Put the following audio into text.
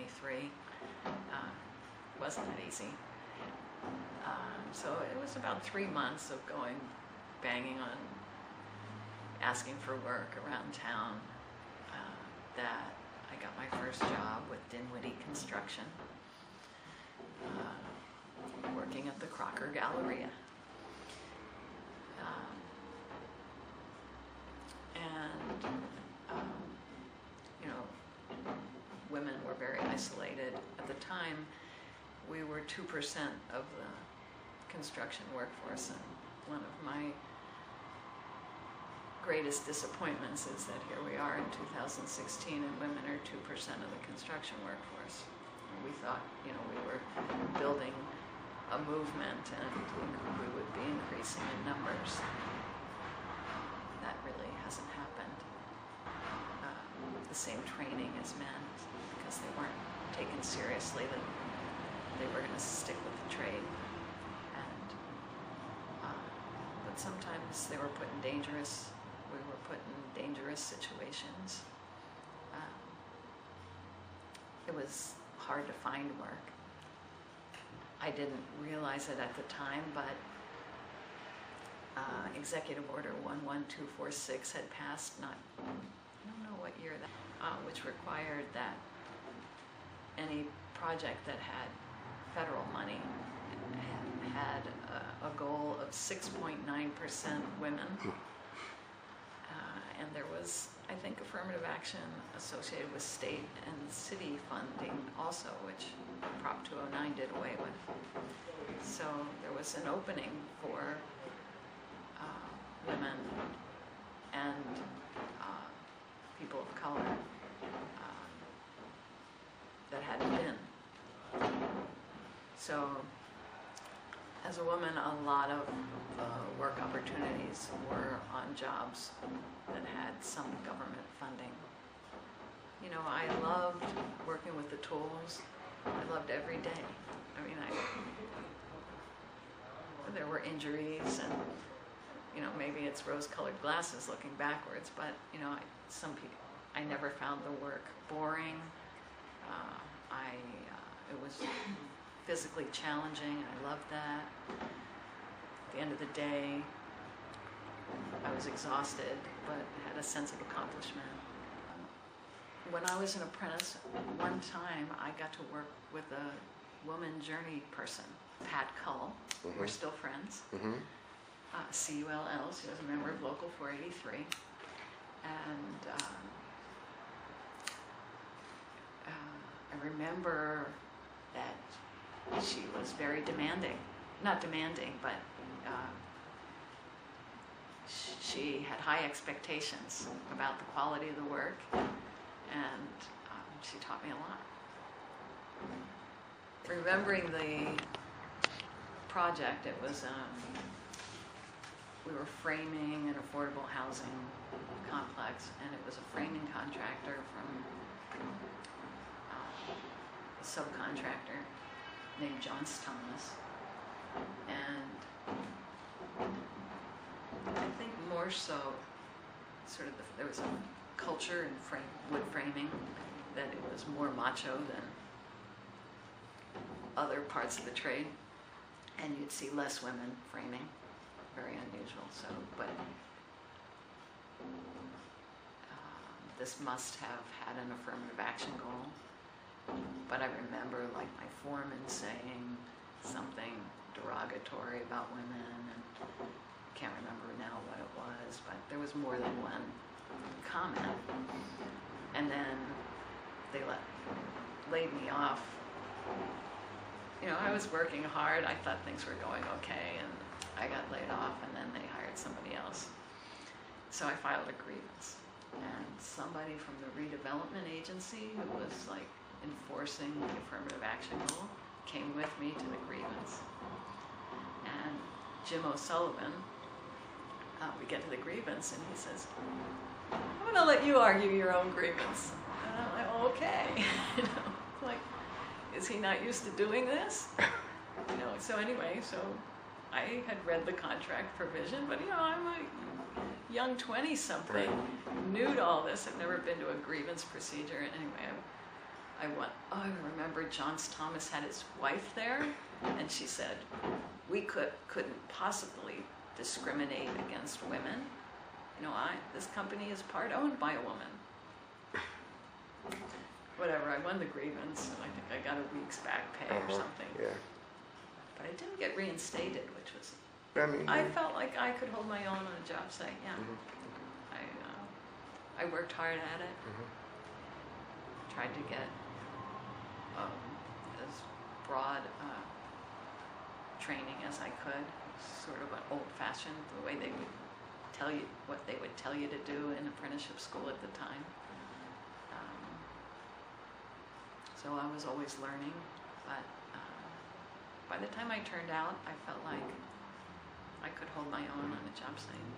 23. Wasn't that easy. So it was about 3 months of going, banging on, asking for work around town, that I got my first job with Dinwiddie Construction, working at the Crocker Galleria. You know, women were very isolated. At the time, we were 2% of the construction workforce, and one of my greatest disappointments is that here we are in 2016 and women are 2% of the construction workforce. And we thought, you know, we were building a movement and we would be increasing in numbers. That really hasn't happened. The same training as men, because they weren't taken seriously, that they were going to stick with the trade. And but sometimes they were put in dangerous situations. It was hard to find work. I didn't realize it at the time, but Executive Order 11246 had passed, I don't know what year that, which required that any project that had federal money had a goal of 6.9% women. And there was, I think, affirmative action associated with state and city funding also, which Prop 209 did away with. So there was an opening for women and people of color that hadn't been. So as a woman, a lot of work opportunities were on jobs that had some government funding. You know, I loved working with the tools. I loved every day. I mean, there were injuries and, you know, maybe it's rose-colored glasses looking backwards, but, you know, I never found the work boring. It was physically challenging. I loved that. At the end of the day, I was exhausted, but had a sense of accomplishment. When I was an apprentice, one time I got to work with a woman journey person, Pat Cull. Mm-hmm. We're still friends. Mm-hmm. CULL, she was a member of Local 483. And I remember that she was very demanding. Not demanding, but she had high expectations about the quality of the work, and she taught me a lot. Remembering the project, it was, we were framing an affordable housing complex, and it was a framing contractor from a subcontractor named John Thomas, and I think more so, sort of there was a culture in wood framing that it was more macho than other parts of the trade, and you'd see less women framing, very unusual. So, but this must have had an affirmative action goal. But I remember, like, my foreman saying something derogatory about women, and I can't remember now what it was, but there was more than one comment. And then they laid me off. You know, I was working hard. I thought things were going okay, and I got laid off, and then they hired somebody else. So I filed a grievance, and somebody from the redevelopment agency who was like enforcing the affirmative action rule came with me to the grievance. And Jim O'Sullivan, we get to the grievance, and he says, "I'm going to let you argue your own grievance." And I'm like, "Oh, okay." You know, like, is he not used to doing this? You know. So anyway, so I had read the contract provision, but, you know, I'm a young 20-something, new to all this. I've never been to a grievance procedure. Anyway, I remember Johns Thomas had his wife there, and she said, we couldn't possibly discriminate against women. You know, this company is part owned by a woman. Whatever, I won the grievance, and I think I got a week's back pay or something. Yeah. But I didn't get reinstated, which was, I felt like I could hold my own on a job site, yeah. I worked hard at it. Tried to get as broad training as I could. Sort of an old-fashioned, the way they would tell you, what they would tell you to do in apprenticeship school at the time. So I was always learning, but by the time I turned out, I felt like I could hold my own on a job site.